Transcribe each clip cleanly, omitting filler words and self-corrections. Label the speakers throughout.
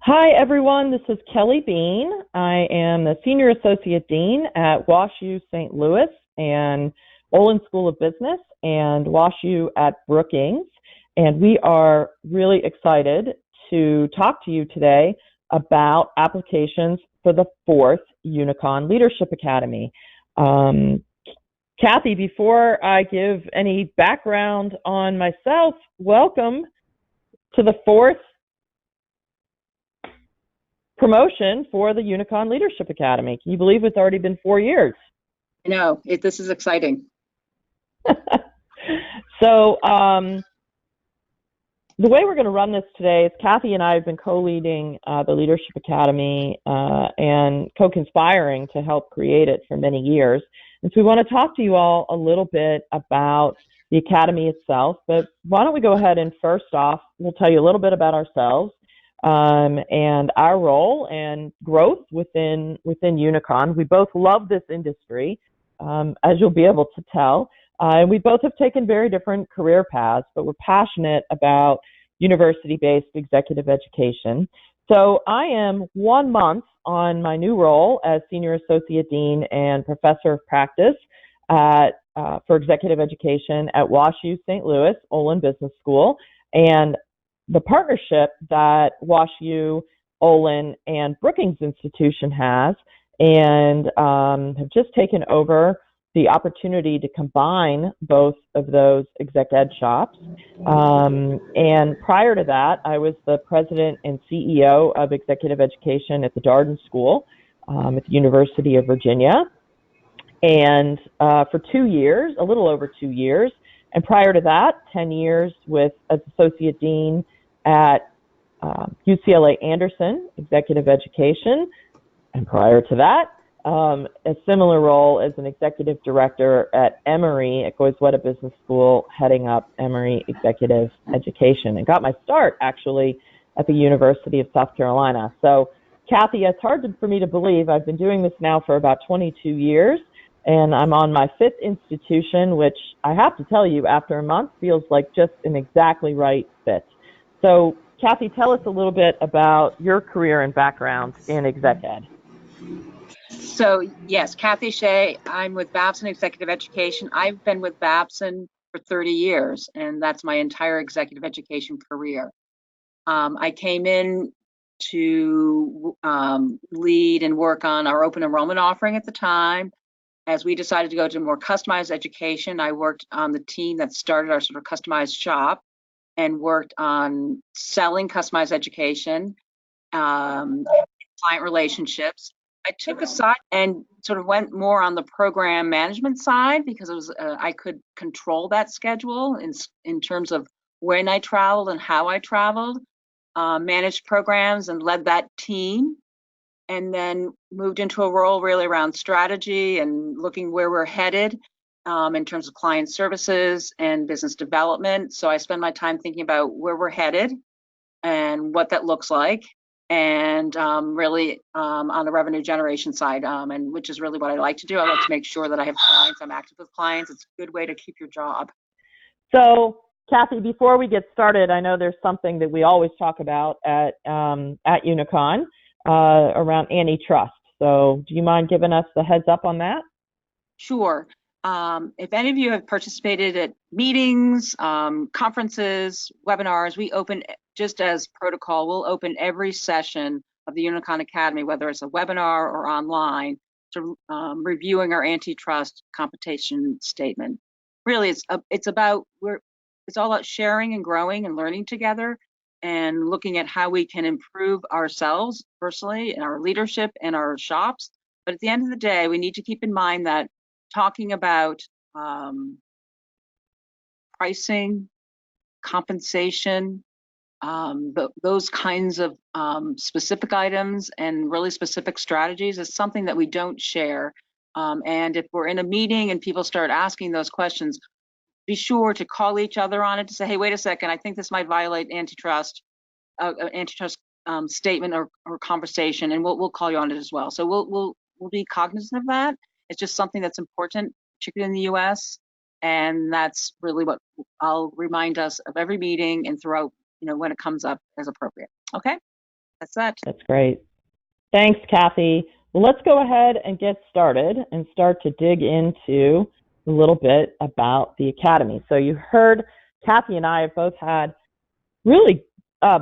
Speaker 1: Hi, everyone. This is Kelly Bean. I am the Senior Associate Dean at WashU St. Louis and Olin School of Business and WashU at Brookings. And we are really excited to talk to you today about applications for the fourth UNICON Leadership Academy. Kathy, before I give any background on myself, welcome to the fourth promotion for the UNICON Leadership Academy. Can you believe it's already been 4 years?
Speaker 2: I know, this is exciting.
Speaker 1: So the way we're going to run this today is Kathy and I have been co-leading the Leadership Academy and co-conspiring to help create it for many years. And so we want to talk to you all a little bit about the Academy itself, but why don't we go ahead and first off, we'll tell you a little bit about ourselves and our role and growth within UNICON. We both love this industry, as you'll be able to tell. And we both have taken very different career paths, but we're passionate about university-based executive education. So I am 1 month on my new role as Senior Associate Dean and Professor of Practice for Executive Education at WashU St. Louis, Olin Business School. And the partnership that WashU, Olin, and Brookings Institution has, and have just taken over the opportunity to combine both of those exec ed shops. And prior to that, I was the president and CEO of executive education at the Darden School at the University of Virginia. And for 2 years, a little over 2 years, and prior to that, 10 years as associate dean at UCLA Anderson, executive education. And prior to that, a similar role as an executive director at Emory at Goizueta Business School, heading up Emory Executive Education, and got my start actually at the University of South Carolina. So, Kathy, it's hard for me to believe I've been doing this now for about 22 years, and I'm on my 5th institution, which I have to tell you, after a month, feels like just an exactly right fit. So, Kathy, tell us a little bit about your career and background in exec ed.
Speaker 2: So yes, Kathy Shea, I'm with Babson Executive Education. I've been with Babson for 30 years, and that's my entire executive education career. I came in to lead and work on our open enrollment offering at the time. As we decided to go to more customized education, I worked on the team that started our sort of customized shop and worked on selling customized education, client relationships. I took a side and sort of went more on the program management side because it was I could control that schedule in terms of when I traveled and how I traveled, managed programs and led that team, and then moved into a role really around strategy and looking where we're headed in terms of client services and business development. So I spend my time thinking about where we're headed and what that looks like, and really on the revenue generation side, and which is really what I like to do. I like to make sure that I have clients, I'm active with clients. It's a good way to keep your job.
Speaker 1: So, Kathy, before we get started, I know there's something that we always talk about at UNICON around antitrust. So do you mind giving us the heads up on that?
Speaker 2: Sure. If any of you have participated at meetings, conferences, webinars, we open, just as protocol, we'll open every session of the UNICON Academy, whether it's a webinar or online, to reviewing our antitrust competition statement. Really, it's all about sharing and growing and learning together and looking at how we can improve ourselves personally and our leadership and our shops. But at the end of the day, we need to keep in mind that talking about pricing, compensation, those kinds of specific items and really specific strategies is something that we don't share. And if we're in a meeting and people start asking those questions, be sure to call each other on it to say, hey, wait a second, I think this might violate antitrust statement or conversation, and we'll call you on it as well. So we'll be cognizant of that. It's just something that's important, particularly in the U.S., and that's really what I'll remind us of every meeting and throughout, when it comes up as appropriate. Okay, That's it.
Speaker 1: That's great. Thanks, Kathy. Well, let's go ahead and get started and start to dig into a little bit about the Academy. So you heard Kathy and I have both had really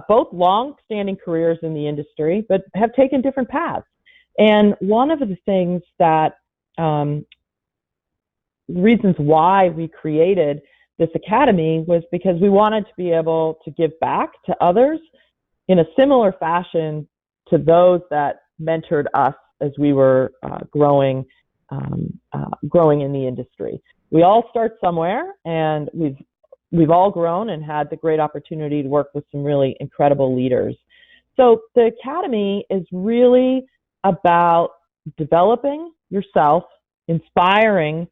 Speaker 1: both long-standing careers in the industry, but have taken different paths. And one of the things that reasons why we created this Academy was because we wanted to be able to give back to others in a similar fashion to those that mentored us as we were growing in the industry. We all start somewhere, and we've all grown and had the great opportunity to work with some really incredible leaders. So the Academy is really about developing yourself, inspiring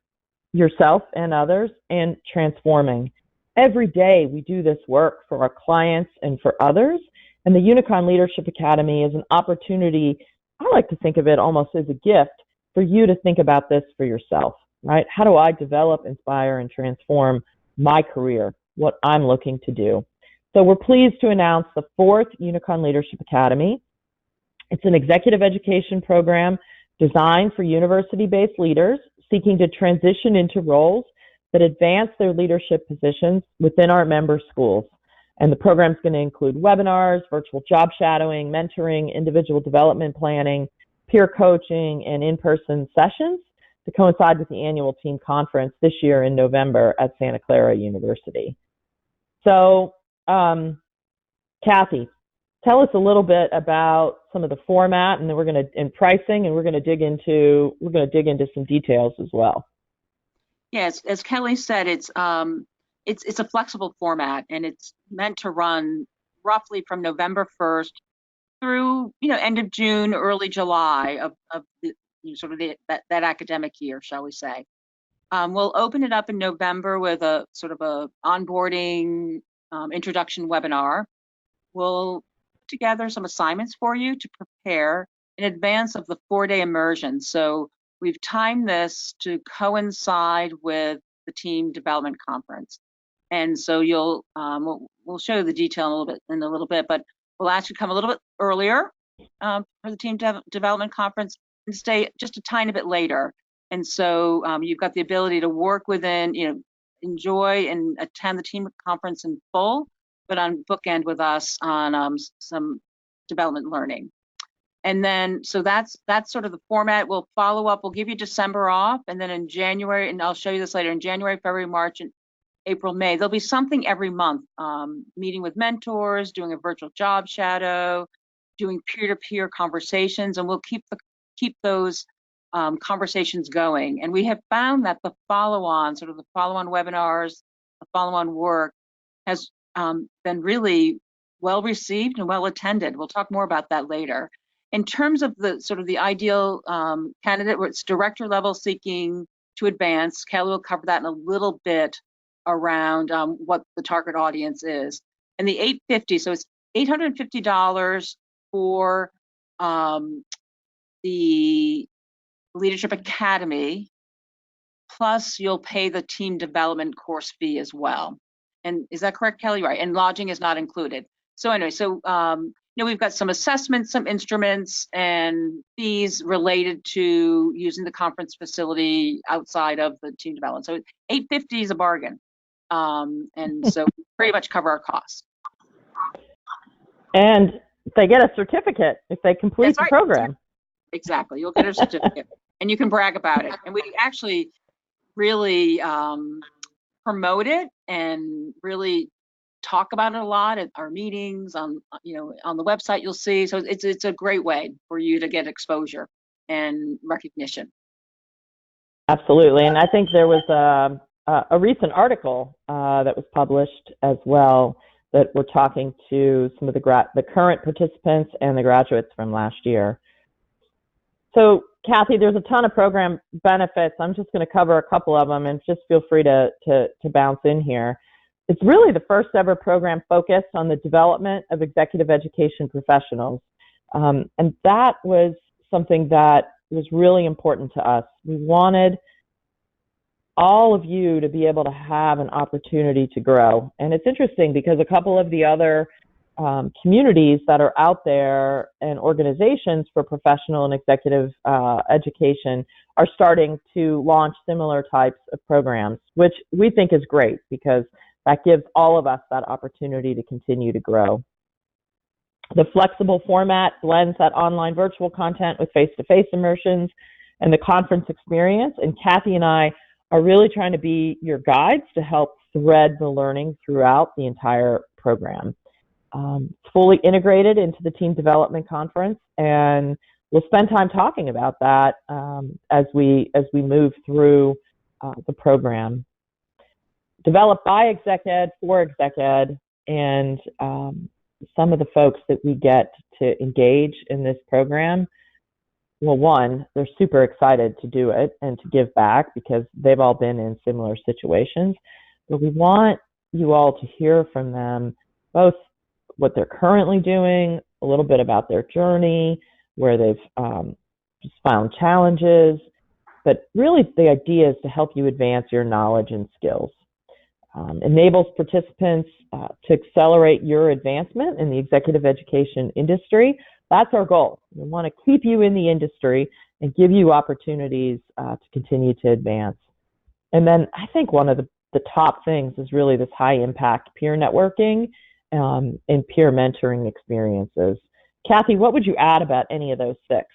Speaker 1: yourself and others, and transforming. Every day we do this work for our clients and for others, and the UNICON Leadership Academy is an opportunity, I like to think of it almost as a gift, for you to think about this for yourself, right? How do I develop, inspire, and transform my career, what I'm looking to do? So we're pleased to announce the 4th UNICON Leadership Academy. It's an executive education program designed for university-based leaders seeking to transition into roles that advance their leadership positions within our member schools. And the program is going to include webinars, virtual job shadowing, mentoring, individual development planning, peer coaching, and in-person sessions to coincide with the annual team conference this year in November at Santa Clara University. So, Kathy, tell us a little bit about some of the format, and then and pricing, and we're going to dig into some details as well.
Speaker 2: Yes, as Kelly said, it's a flexible format, and it's meant to run roughly from November 1st through end of June, early July of the, that academic year, shall we say. We'll open it up in November with a sort of a onboarding introduction webinar. We'll put together some assignments for you to prepare in advance of the 4-day immersion. So we've timed this to coincide with the team development conference. And so we'll show you the detail in a little bit, but we'll ask you to come a little bit earlier for the team development conference and stay just a tiny bit later. And so you've got the ability to work within, enjoy and attend the team conference in full, but on bookend with us on some development learning. And then, so that's sort of the format. We'll follow up. We'll give you December off, and then in January, and I'll show you this later, in January, February, March, and April, May, there'll be something every month, meeting with mentors, doing a virtual job shadow, doing peer-to-peer conversations, and we'll keep those conversations going. And we have found that the follow-on webinars, the follow-on work has been really well received and well attended. We'll talk more about that later. In terms of the ideal candidate, where it's director level seeking to advance, Kelly will cover that in a little bit around what the target audience is. And the $850, so it's $850 for the Leadership Academy, plus you'll pay the team development course fee as well. And is that correct, Kelly? Right. And lodging is not included. So anyway, we've got some assessments, some instruments, and fees related to using the conference facility outside of the team development. So $850 is a bargain. And so we pretty much cover our costs.
Speaker 1: And they get a certificate if they complete the program.
Speaker 2: Exactly. You'll get a certificate and you can brag about it. And we actually really promote it and really talk about it a lot at our meetings, on the website you'll see. So it's a great way for you to get exposure and recognition.
Speaker 1: Absolutely. And I think there was a recent article that was published as well that we're talking to some of the current participants and the graduates from last year. So, Kathy, there's a ton of program benefits. I'm just going to cover a couple of them, and just feel free to bounce in here. It's really the first ever program focused on the development of executive education professionals. And that was something that was really important to us. We wanted all of you to be able to have an opportunity to grow. And it's interesting because a couple of the other communities that are out there and organizations for professional and executive education are starting to launch similar types of programs, which we think is great because that gives all of us that opportunity to continue to grow. The flexible format blends that online virtual content with face-to-face immersions and the conference experience. And Kathy and I are really trying to be your guides to help thread the learning throughout the entire program. It's fully integrated into the Team Development Conference, and we'll spend time talking about that as we move through the program. Developed by Exec Ed for Exec Ed, and some of the folks that we get to engage in this program, well, one, they're super excited to do it and to give back because they've all been in similar situations. But we want you all to hear from them, both what they're currently doing, a little bit about their journey, where they've just found challenges, but really the idea is to help you advance your knowledge and skills. Enables participants to accelerate your advancement in the executive education industry. That's our goal. We want to keep you in the industry and give you opportunities to continue to advance. And then I think one of the top things is really this high impact peer networking and peer mentoring experiences. Kathy, what would you add about any of those six?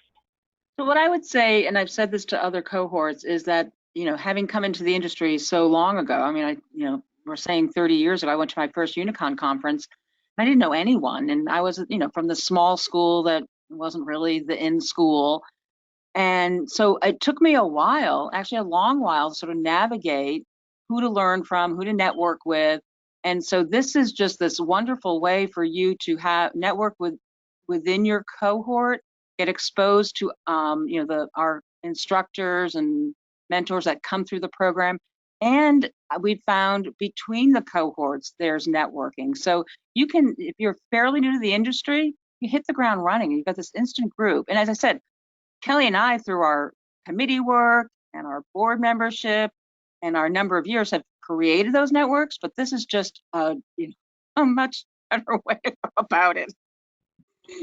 Speaker 2: So what I would say, and I've said this to other cohorts, is that, having come into the industry so long ago, I mean, we're saying 30 years ago, I went to my first UNICON conference. I didn't know anyone. And I was, from the small school that wasn't really the in school. And so it took me a while, actually a long while, to sort of navigate who to learn from, who to network with. And so this is just this wonderful way for you to have network within your cohort, get exposed to our instructors and mentors that come through the program. And we found between the cohorts, there's networking. So you can, if you're fairly new to the industry, you hit the ground running. You've got this instant group. And as I said, Kelly and I, through our committee work and our board membership and our number of years, have created those networks. But this is just a much better way about it.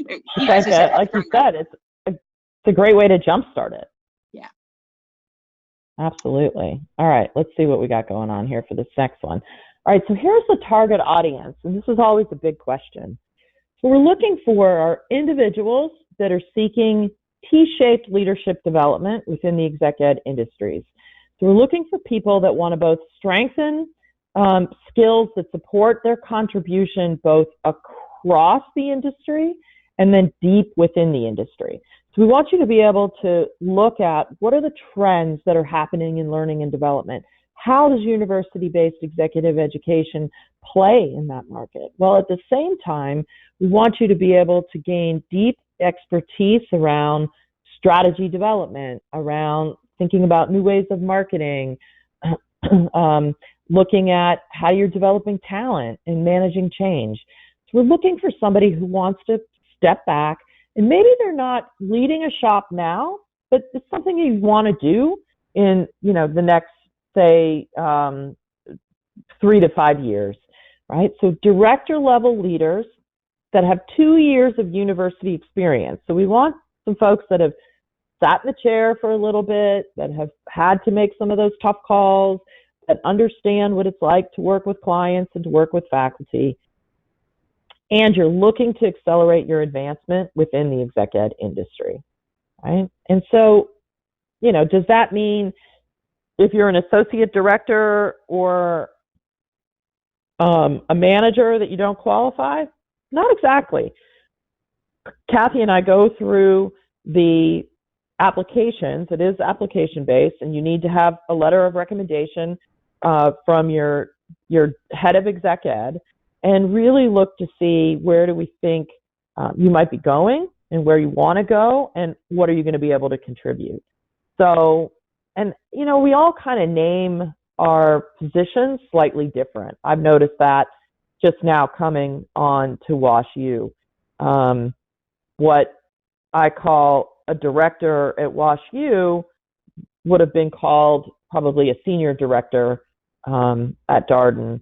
Speaker 1: Like you said, it's a great way to jumpstart it.
Speaker 2: Yeah.
Speaker 1: Absolutely. All right, let's see what we got going on here for this next one. All right, so here's the target audience, and this is always a big question. So we're looking for our individuals that are seeking T-shaped leadership development within the exec ed industries. So we're looking for people that want to both strengthen skills that support their contribution both across the industry and then deep within the industry. So we want you to be able to look at what are the trends that are happening in learning and development. How does university-based executive education play in that market? Well, at the same time, we want you to be able to gain deep expertise around strategy development, around thinking about new ways of marketing, looking at how you're developing talent and managing change. So we're looking for somebody who wants to step back, and maybe they're not leading a shop now, but it's something you want to do in the next, say, 3 to 5 years, right? So director level leaders that have 2 years of university experience. So we want some folks that have sat in the chair for a little bit, that have had to make some of those tough calls, that understand what it's like to work with clients and to work with faculty. And you're looking to accelerate your advancement within the exec ed industry, right? And so, does that mean if you're an associate director or a manager that you don't qualify? Not exactly. Kathy and I go through the applications. It is application-based, and you need to have a letter of recommendation from your head of exec ed, and really look to see where do we think you might be going and where you want to go and what are you going to be able to contribute. So, and we all kind of name our positions slightly different. I've noticed that just now coming on to WashU. What I call a director at WashU would have been called probably a senior director at Darden.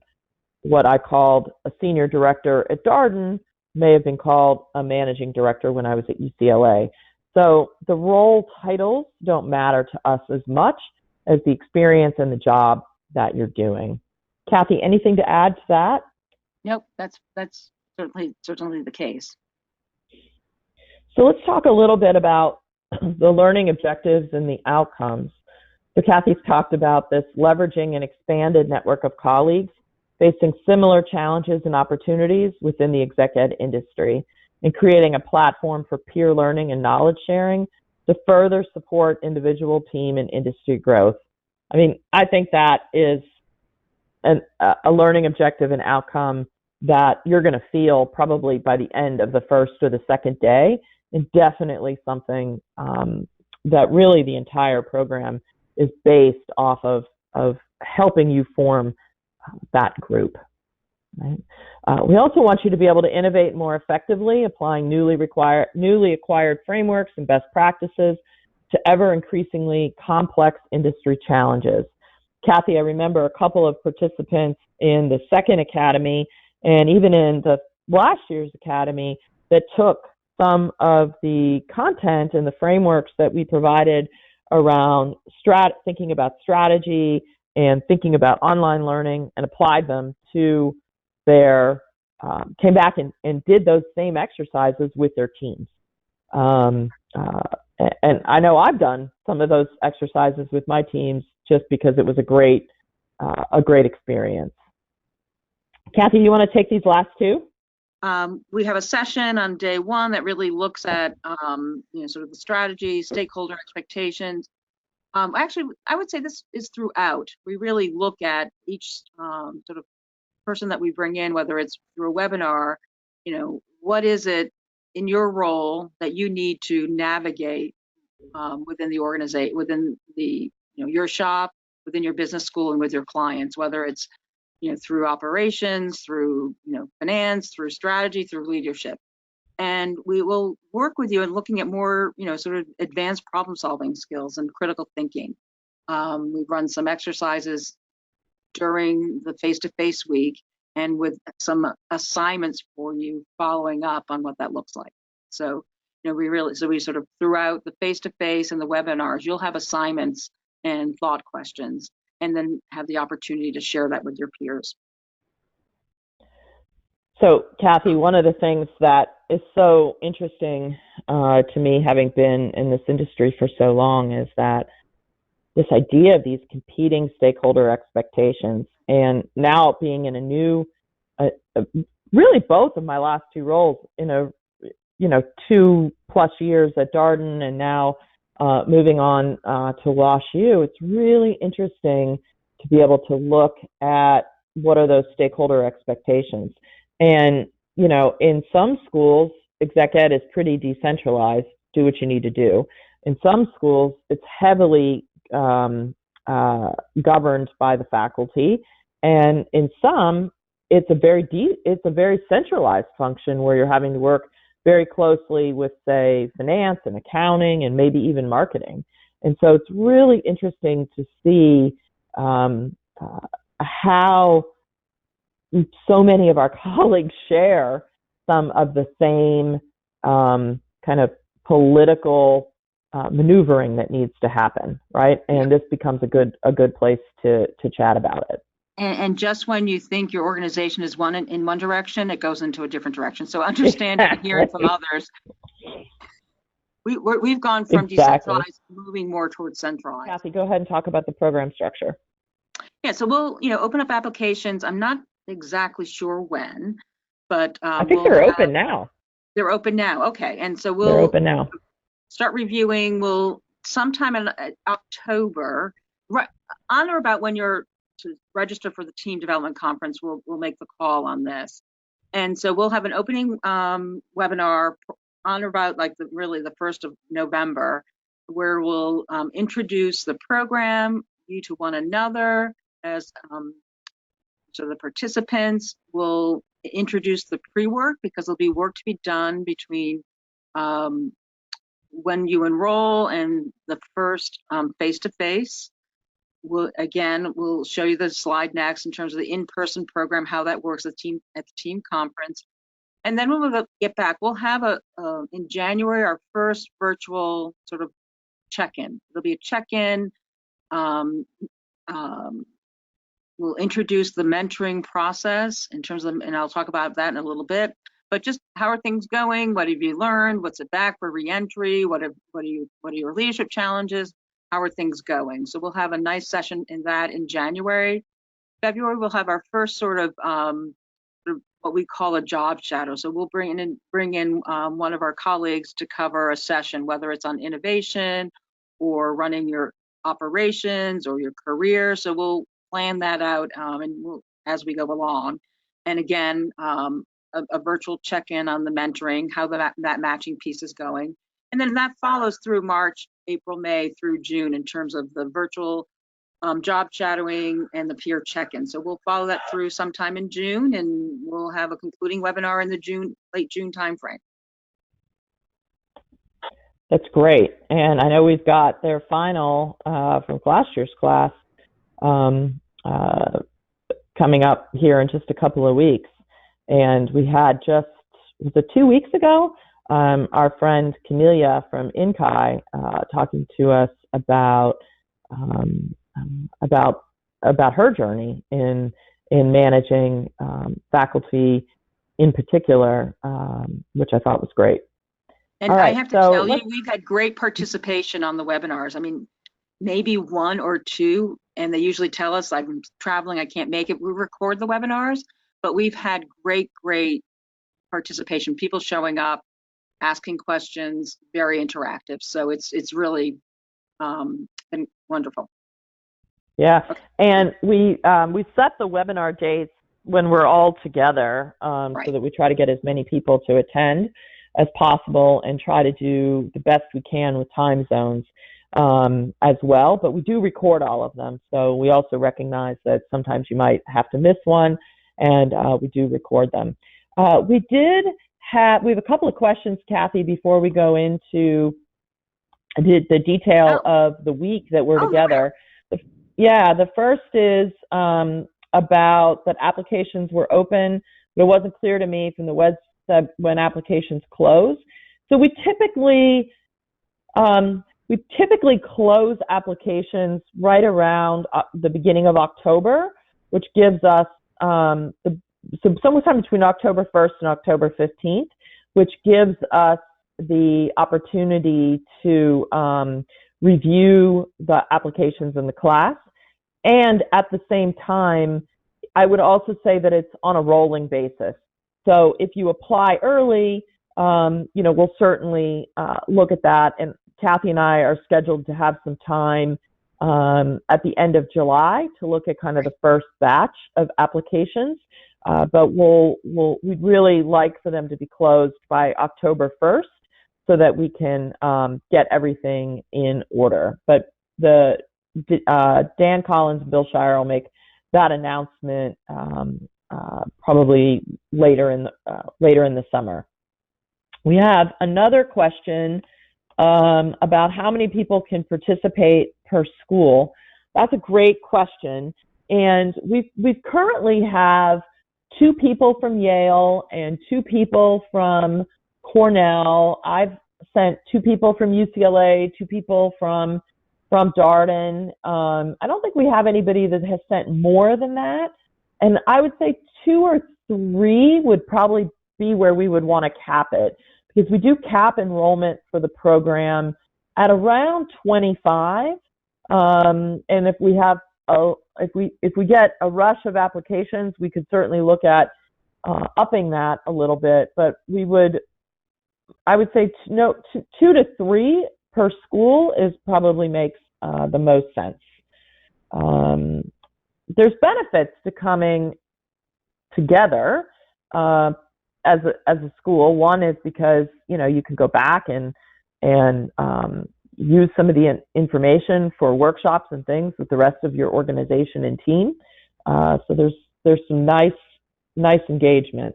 Speaker 1: What I called a senior director at Darden may have been called a managing director when I was at UCLA. So the role titles don't matter to us as much as the experience and the job that you're doing. Kathy, anything to add to that?
Speaker 2: Nope, that's certainly the case.
Speaker 1: So let's talk a little bit about the learning objectives and the outcomes. So Kathy's talked about this leveraging an expanded network of colleagues facing similar challenges and opportunities within the exec ed industry, and creating a platform for peer learning and knowledge sharing to further support individual, team, and industry growth. I mean, I think that is a learning objective and outcome that you're going to feel probably by the end of the first or the second day, and definitely something that really the entire program is based off of helping you form that group. Right? We also want you to be able to innovate more effectively, applying newly acquired frameworks and best practices to ever increasingly complex industry challenges. Kathy, I remember a couple of participants in the second academy and even in the last year's academy that took some of the content and the frameworks that we provided around thinking about strategy and thinking about online learning and applied them to came back and did those same exercises with their teams. And I know I've done some of those exercises with my teams just because it was a great experience. Kathy, you want to take these last two?
Speaker 2: We have a session on day one that really looks at sort of the strategy, stakeholder expectations. Actually, I would say this is throughout. We really look at each sort of person that we bring in, whether it's through a webinar, what is it in your role that you need to navigate within the organization, within the your shop, within your business school, and with your clients, whether it's through operations, through finance, through strategy, through leadership. And we will work with you in looking at more sort of advanced problem solving skills and critical thinking. We've run some exercises during the face-to-face week and with some assignments for you following up on what that looks like. So we sort of throughout the face-to-face and the webinars, you'll have assignments and thought questions, and then have the opportunity to share that with your peers.
Speaker 1: So Kathy, one of the things that is so interesting to me, having been in this industry for so long, is that this idea of these competing stakeholder expectations, and now being in a new, really both of my last two roles in a 2+ years at Darden, and now moving on to WashU, it's really interesting to be able to look at what are those stakeholder expectations. And in some schools, exec ed is pretty decentralized. Do what you need to do. In some schools, it's heavily governed by the faculty, and in some, it's a very centralized function where you're having to work very closely with, say, finance and accounting and maybe even marketing. And so it's really interesting to see how so many of our colleagues share some of the same kind of political maneuvering that needs to happen, right? And this becomes a good place to chat about it.
Speaker 2: And just when you think your organization is in one direction, it goes into a different direction. So understanding and hearing from others, we've gone from decentralized, moving more towards centralized.
Speaker 1: Kathy, go ahead and talk about the program structure.
Speaker 2: Yeah, so we'll open up applications. I'm not exactly sure when, but
Speaker 1: I think they're open now.
Speaker 2: They're open now. Okay, and so
Speaker 1: they're open now.
Speaker 2: Start reviewing. We'll sometime in October, right on or about when you're to register for the team development conference, we'll make the call on this. And so we'll have an opening webinar on or about really the 1st of November, where we'll introduce the program, you to one another as so the participants. Will introduce the pre-work, because there'll be work to be done between when you enroll and the first face-to-face. We'll show you the slide next in terms of the in-person program, how that works at the team conference. And then when we get back, we'll have in January, our first virtual sort of check-in. There'll be a check-in. We'll introduce the mentoring process in terms of, and I'll talk about that in a little bit, but just how are things going? What have you learned? What's it back for reentry? What are your leadership challenges? How are things going? So we'll have a nice session in that in January. February, we'll have our first sort of what we call a job shadow. So we'll bring in one of our colleagues to cover a session, whether it's on innovation or running your operations or your career. So we'll plan that out as we go along. And again, a virtual check-in on the mentoring, how that matching piece is going. And then that follows through March, April, May through June in terms of the virtual job shadowing and the peer check-in. So we'll follow that through sometime in June, and we'll have a concluding webinar in the late June timeframe.
Speaker 1: That's great. And I know we've got their final from last year's class coming up here in just a couple of weeks. And we had was it 2 weeks ago, our friend Camelia from INCI talking to us about her journey in managing faculty in particular, which I thought was great.
Speaker 2: And I have to tell you, we've had great participation on the webinars. I mean, maybe one or two, and they usually tell us, I'm traveling, I can't make it. We record the webinars, but we've had great participation, people showing up, asking questions, very interactive. So it's really been wonderful.
Speaker 1: Yeah, and we set the webinar dates when we're all together,
Speaker 2: right,
Speaker 1: so that we try to get as many people to attend as possible and try to do the best we can with time zones as well. But we do record all of them, so we also recognize that sometimes you might have to miss one, and we do record them. We have a couple of questions, Kathy, before we go into the detail of the week that we're together. Yeah, the first is about that applications were open, but it wasn't clear to me from the website when applications close. So we typically close applications right around the beginning of October, which gives us sometime between October 1st and October 15th, which gives us the opportunity to review the applications in the class. And at the same time, I would also say that it's on a rolling basis. So if you apply early, we'll certainly look at that. And Kathy and I are scheduled to have some time at the end of July to look at kind of the first batch of applications. But we'd really like for them to be closed by October 1st so that we can get everything in order. But Dan Collins and Bill Shire will make that announcement probably later in the summer. We have another question about how many people can participate per school. That's a great question, and we currently have 2 people from Yale and 2 people from Cornell. I've sent 2 people from UCLA, 2 people from Darden. I don't think we have anybody that has sent more than that. And I would say 2 or 3 would probably be where we would want to cap it, because we do cap enrollment for the program at around 25. And if we have if we get a rush of applications, we could certainly look at upping that a little bit. But I would say 2 to 3 per school probably makes the most sense. There's benefits to coming together as a school. One is because you can go back and use some of the information for workshops and things with the rest of your organization and team. So there's some nice engagement.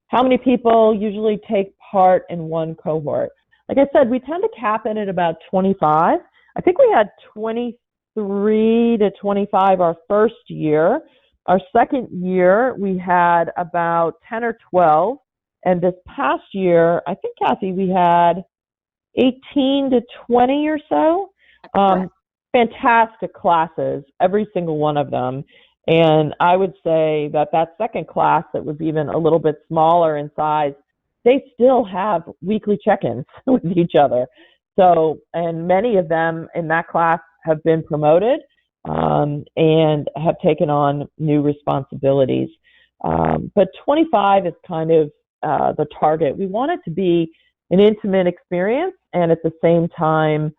Speaker 1: How many people usually take part in one cohort? Like I said, we tend to cap it at about 25. I think we had 23 to 25 our first year. Our second year, we had about 10 or 12. And this past year, I think, Kathy, we had 18 to 20 or so. Fantastic classes, every single one of them. And I would say that second class that was even a little bit smaller in size, they still have weekly check-ins with each other. So, and many of them in that class have been promoted and have taken on new responsibilities. But 25 is kind of the target. We want it to be an intimate experience, and at the same time,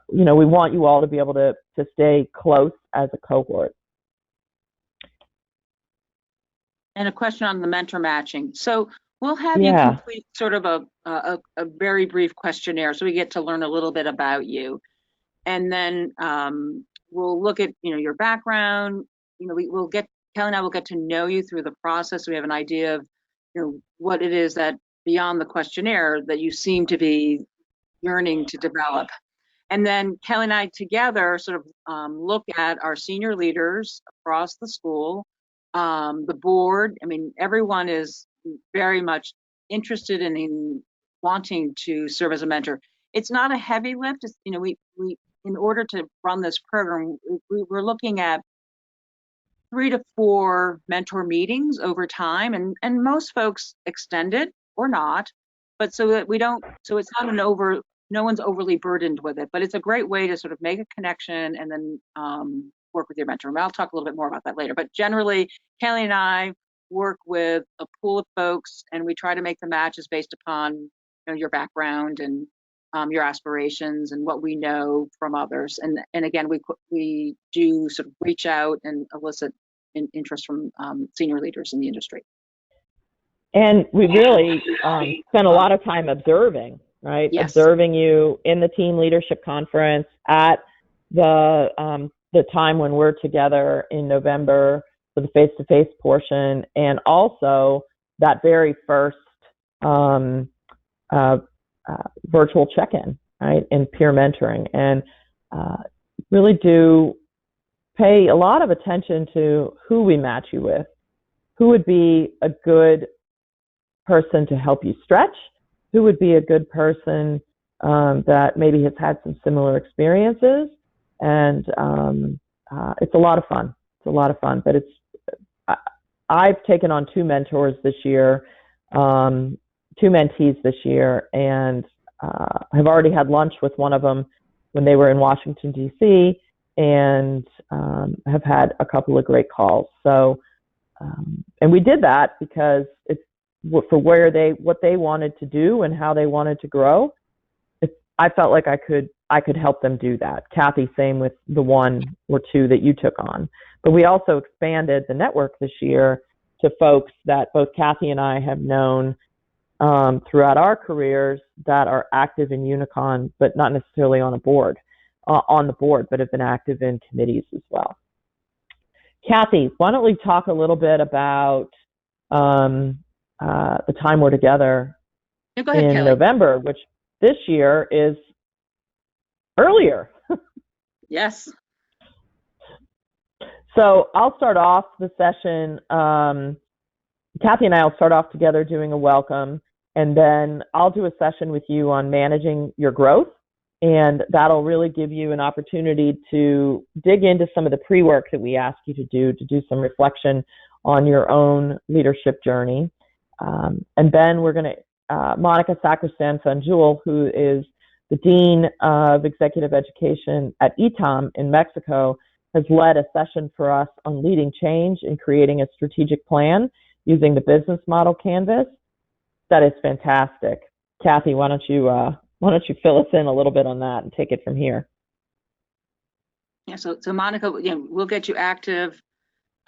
Speaker 1: we want you all to be able to stay close as a cohort.
Speaker 2: And a question on the mentor matching. So we'll have you complete sort of a very brief questionnaire, so we get to learn a little bit about you, and then we'll look at your background. Kelly and I will get to know you through the process. So we have an idea of what it is that beyond the questionnaire that you seem to be yearning to develop. And then Kelly and I together sort of look at our senior leaders across the school, the board. I mean, everyone is very much interested in wanting to serve as a mentor. It's not a heavy lift. It's, we in order to run this program, we're looking at 3 to 4 mentor meetings over time, and most folks extend it or not, but so that so it's not no one's overly burdened with it, but it's a great way to sort of make a connection and then work with your mentor. And I'll talk a little bit more about that later, but generally Kelly and I work with a pool of folks, and we try to make the matches based upon your background and your aspirations and what we know from others. And again, we do sort of reach out and elicit interest from senior leaders in the industry. And
Speaker 1: we really spend a lot of time observing, right?
Speaker 2: Yes.
Speaker 1: Observing you in the team leadership conference, at the time when we're together in November for the face-to-face portion, and also that very first virtual check-in, right, and peer mentoring, and really do pay a lot of attention to who we match you with, who would be a good person to help you stretch, who would be a good person that maybe has had some similar experiences, and it's a lot of fun. It's a lot of fun, but I've taken on 2 mentors this year, 2 mentees this year, and have already had lunch with one of them when they were in Washington, D.C., and have had a couple of great calls. So, and we did that because it's for what they wanted to do and how they wanted to grow. I felt like I could help them do that. Kathy, same with the 1 or 2 that you took on. But we also expanded the network this year to folks that both Kathy and I have known throughout our careers that are active in UNICON, but not necessarily on the board, but have been active in committees as well. Kathy, why don't we talk a little bit about the time we're together in
Speaker 2: Kelly.
Speaker 1: November, which this year is earlier.
Speaker 2: Yes.
Speaker 1: So I'll start off the session. Kathy and I will start off together doing a welcome, and then I'll do a session with you on managing your growth, and that'll really give you an opportunity to dig into some of the pre-work that we ask you to do some reflection on your own leadership journey. And then we're going to, Monica Sacristan-Fanjul, who is the Dean of Executive Education at ETAM in Mexico, has led a session for us on leading change and creating a strategic plan using the business model canvas. That is fantastic. Kathy, why don't you fill us in a little bit on that and take it from here?
Speaker 2: Yeah. So Monica, we'll get you active,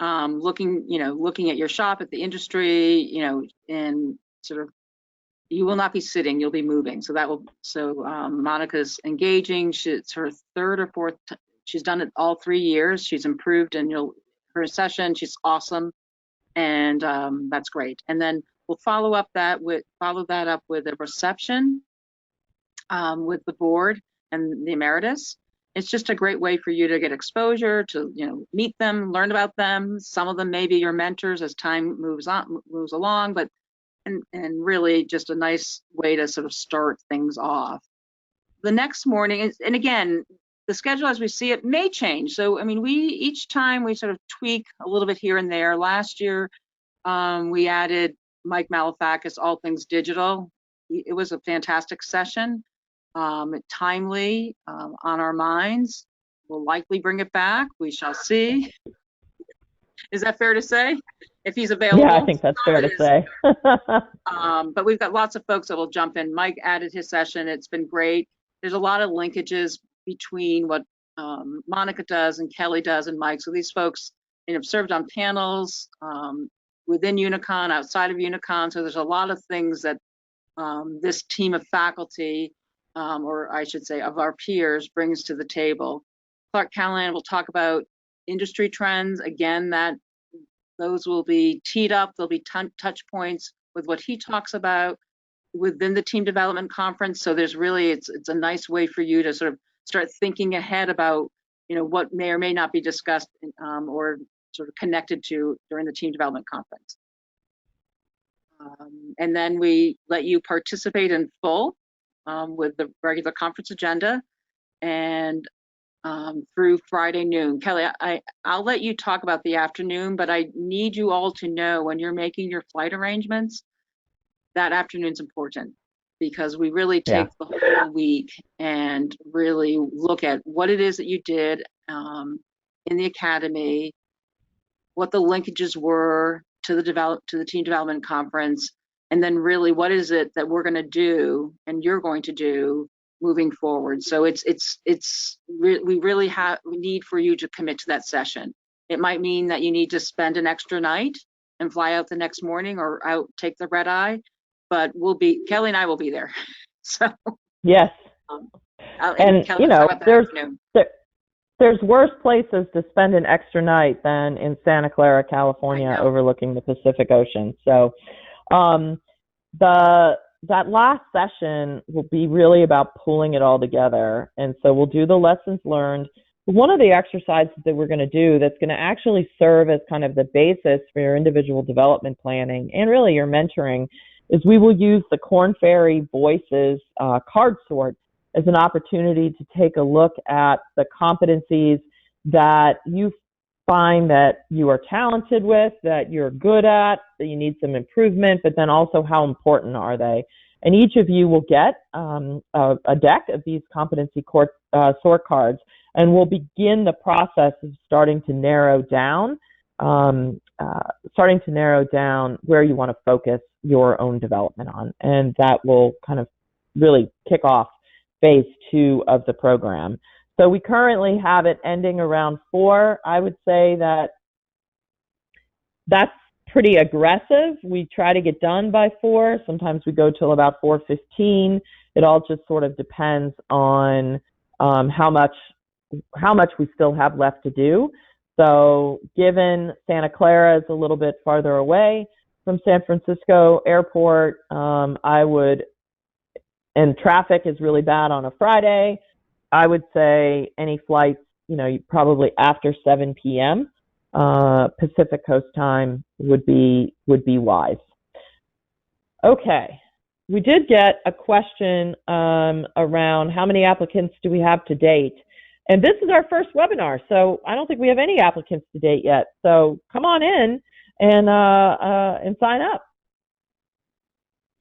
Speaker 2: looking at your shop, at the industry, and sort of, you will not be sitting, you'll be moving. So Monica's engaging. It's her 3rd or 4th. She's done it all 3 years. She's improved, and her session, she's awesome. And that's great. And then we'll follow that up with a reception with the board and the emeritus. it's just a great way for you to get exposure, to, you know, meet them, learn about them. Some of them may be your mentors as time moves along, but and really just a nice way to sort of start things off. The next morning is, and again, the schedule as we see it may change. So, I mean, each time we sort of tweak a little bit here and there. Last year, we added Mike Malafakis, All Things Digital. It was a fantastic session, timely, on our minds. We'll likely bring it back. We shall see. Is that fair to say? If he's available?
Speaker 1: Yeah, I think that's fair to say.
Speaker 2: But we've got lots of folks that will jump in. Mike added his session. It's been great. There's a lot of linkages between what Monica does and Kelly does and Mike. So these folks, you know, have served on panels within UNICON, outside of UNICON. So there's a lot of things that this team of faculty, or I should say of our peers, brings to the table. Clark Callahan will talk about industry trends. Again, those will be teed up. There'll be touch points with what he talks about within the team development conference. So there's really, it's a nice way for you to sort of start thinking ahead about, you know, what may or may not be discussed or sort of connected to during the team development conference. And then we let you participate in full with the regular conference agenda and through Friday noon. Kelly, I'll let you talk about the afternoon, but I need you all to know when you're making your flight arrangements, that afternoon's important, because we really take the whole week and really look at what it is that you did in the academy, what the linkages were to the team development conference, and then really what is it that we're going to do and you're going to do moving forward. So we really need for you to commit to that session. It might mean that you need to spend an extra night and fly out the next morning or take the red eye, but Kelly and I will be there. So
Speaker 1: yes. And
Speaker 2: Kelly,
Speaker 1: you know, there's worse places to spend an extra night than in Santa Clara, California, overlooking the Pacific Ocean. So that last session will be really about pulling it all together. And so we'll do the lessons learned. One of the exercises that we're going to do that's going to actually serve as kind of the basis for your individual development planning and really your mentoring is we will use the Korn Ferry Voices card sort as an opportunity to take a look at the competencies that you find that you are talented with, that you're good at, that you need some improvement, but then also how important are they? And each of you will get a deck of these competency sort cards, and we'll begin the process of starting to narrow down where you want to focus your own development on. And that will kind of really kick off phase 2 of the program. So we currently have it ending around 4. I would say that's pretty aggressive. We try to get done by 4. Sometimes we go till about 4:15. It all just sort of depends on how much we still have left to do. So given Santa Clara is a little bit farther away from San Francisco Airport, and traffic is really bad on a Friday, I would say any flights, you know, probably after 7 p.m. Pacific Coast time would be wise. Okay, we did get a question around how many applicants do we have to date, and this is our first webinar, so I don't think we have any applicants to date yet. So come on in and sign up.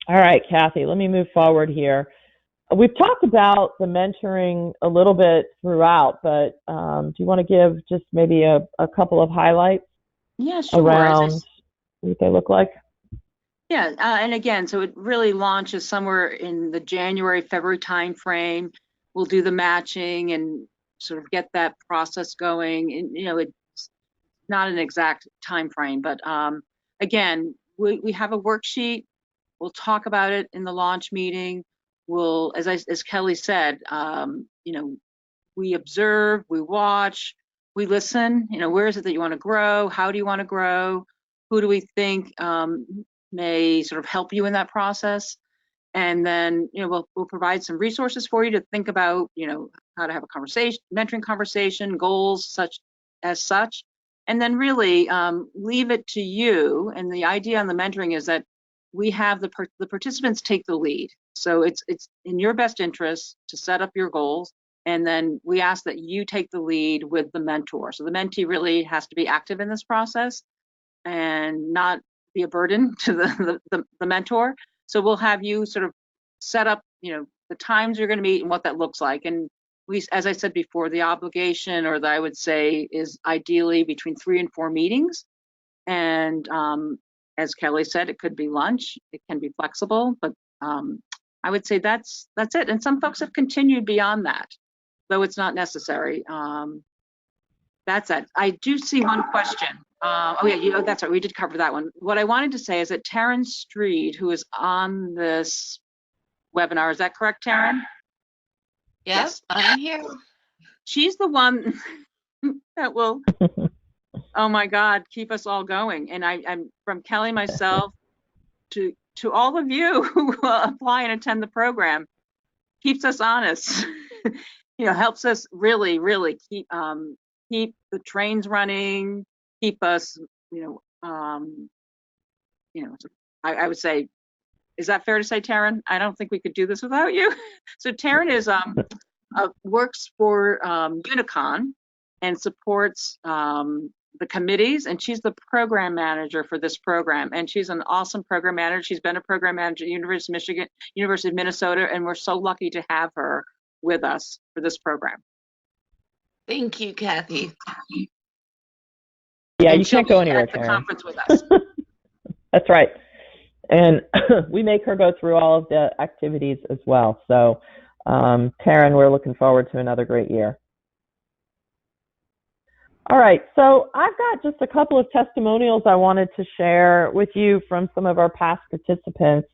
Speaker 1: All right, Kathy, let me move forward here. We've talked about the mentoring a little bit throughout, but do you want to give just maybe a couple of highlights?
Speaker 2: Yeah, sure.
Speaker 1: Around what they look like?
Speaker 2: Yeah, and again, so it really launches somewhere in the January, February timeframe. We'll do the matching and sort of get that process going. And, you know, it's not an exact time frame, but again, we have a worksheet. We'll talk about it in the launch meeting. We'll, as Kelly said, you know, we observe, we watch, we listen. You know, where is it that you want to grow? How do you want to grow? Who do we think may sort of help you in that process? And then, we'll provide some resources for you to think about, how to have a conversation, mentoring conversation, goals such. And then really leave it to you. And the idea on the mentoring is that we have the participants take the lead. So it's in your best interest to set up your goals. And then we ask that you take the lead with the mentor. So the mentee really has to be active in this process and not be a burden to the mentor. So we'll have you sort of set up, the times you're going to meet and what that looks like. And we, as I said before, the obligation, or I would say, is ideally between 3 and 4 meetings. And as Kelly said, it could be lunch. It can be flexible, but I would say that's it. And some folks have continued beyond that, though it's not necessary. That's it. I do see one question. That's right. We did cover that one. What I wanted to say is that Taryn Street, who is on this webinar, is that correct, Taryn?
Speaker 3: Yes, I'm here.
Speaker 2: She's the one that will, oh my God, keep us all going. And I'm from Kelly, myself, to all of you who apply and attend the program, keeps us honest. Helps us really, really keep the trains running, keep us, I would say, is that fair to say, Taryn? I don't think we could do this without you. So Taryn is works for UNICON and supports the committees, and she's the program manager for this program. And she's an awesome program manager. She's been a program manager at University of Michigan, University of Minnesota, and we're so lucky to have her with us for this program.
Speaker 3: Thank you, Kathy.
Speaker 1: Yeah,
Speaker 2: and
Speaker 1: you can't go anywhere,
Speaker 2: at the
Speaker 1: Taryn.
Speaker 2: conference with us.
Speaker 1: That's right. And we make her go through all of the activities as well. So, Taryn, we're looking forward to another great year. All right, so I've got just a couple of testimonials I wanted to share with you from some of our past participants.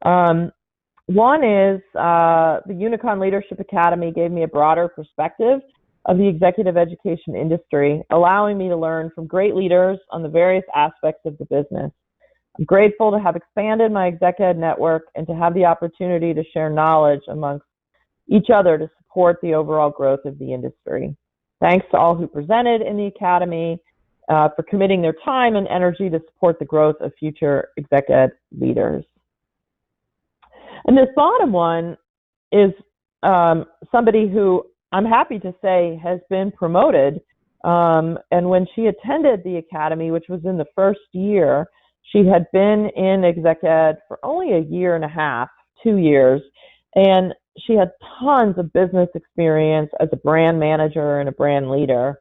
Speaker 1: One is the UNICON Leadership Academy gave me a broader perspective of the executive education industry, allowing me to learn from great leaders on the various aspects of the business. I'm grateful to have expanded my exec ed network and to have the opportunity to share knowledge amongst each other to support the overall growth of the industry. Thanks to all who presented in the Academy for committing their time and energy to support the growth of future exec ed leaders. And this bottom one is somebody who I'm happy to say has been promoted. And when she attended the Academy, which was in the first year, she had been in exec ed for only a year and a half, 2 years, and she had tons of business experience as a brand manager and a brand leader.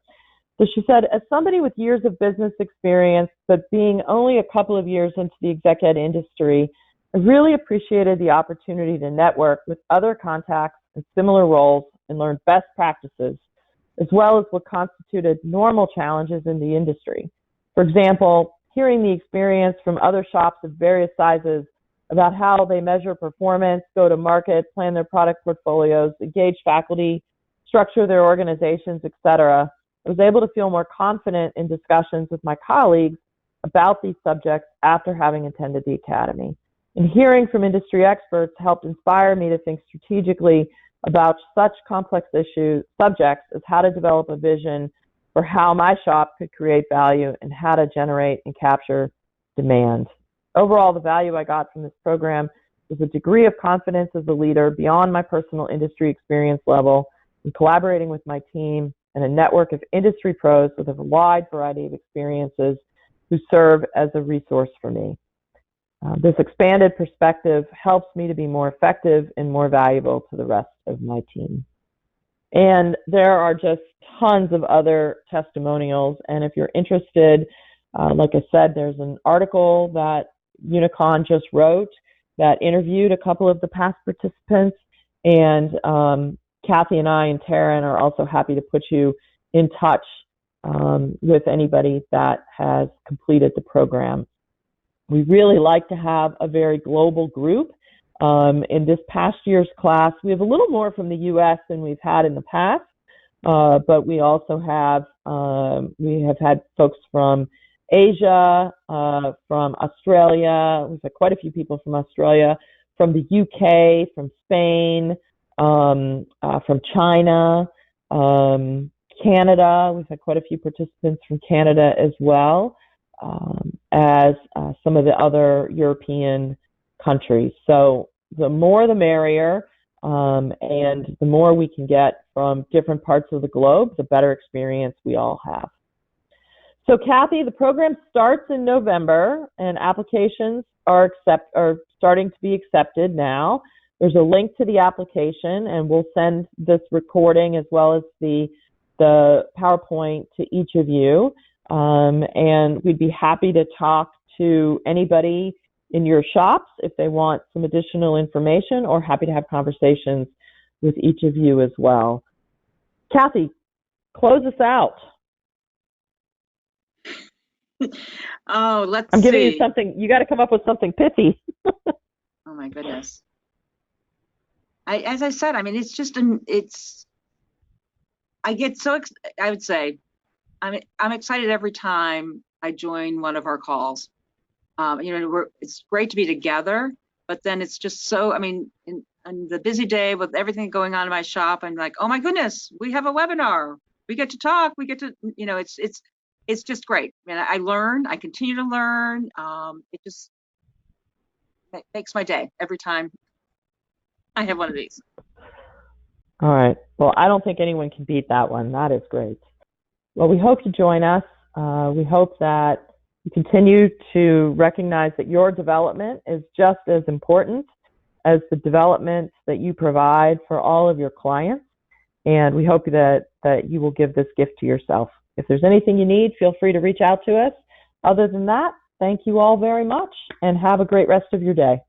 Speaker 1: So she said, as somebody with years of business experience, but being only a couple of years into the exec ed industry, I really appreciated the opportunity to network with other contacts in similar roles and learn best practices, as well as what constituted normal challenges in the industry. For example, hearing the experience from other shops of various sizes about how they measure performance, go to market, plan their product portfolios, engage faculty, structure their organizations, etc. I was able to feel more confident in discussions with my colleagues about these subjects after having attended the Academy. And hearing from industry experts helped inspire me to think strategically about such complex subjects as how to develop a vision for how my shop could create value and how to generate and capture demand. Overall, the value I got from this program was a degree of confidence as a leader beyond my personal industry experience level, in collaborating with my team and a network of industry pros with a wide variety of experiences who serve as a resource for me. This expanded perspective helps me to be more effective and more valuable to the rest of my team. And there are just tons of other testimonials. And if you're interested, like I said, there's an article that UNICON just wrote that interviewed a couple of the past participants. And Kathy and I and Taryn are also happy to put you in touch with anybody that has completed the program. We really like to have a very global group. In this past year's class, we have a little more from the U.S. than we've had in the past, but we also have had folks from Asia, from Australia. We've had quite a few people from Australia, from the UK, from Spain, from China, Canada. We've had quite a few participants from Canada as well, as some of the other European countries. So the more the merrier, and the more we can get from different parts of the globe, the better experience we all have. So Kathy, the program starts in November, and applications are starting to be accepted now. There's a link to the application, and we'll send this recording as well as the PowerPoint to each of you. And we'd be happy to talk to anybody in your shops if they want some additional information, or happy to have conversations with each of you as well. Kathy, close us out.
Speaker 2: Oh, let's see.
Speaker 1: I'm giving you something. You got to come up with something pithy.
Speaker 2: Oh my goodness. As I said, I mean, it's just I get so, I would say, I'm excited every time I join one of our calls. It's great to be together, but then it's just so, I mean, in the busy day with everything going on in my shop, I'm like, oh my goodness, we have a webinar. We get to talk. We get to, it's just great. I learn. I continue to learn. It just makes my day every time I have one of these.
Speaker 1: All right. Well, I don't think anyone can beat that one. That is great. Well, we hope you join us. We hope that you continue to recognize that your development is just as important as the development that you provide for all of your clients. And we hope that you will give this gift to yourself. If there's anything you need, feel free to reach out to us. Other than that, thank you all very much, and have a great rest of your day.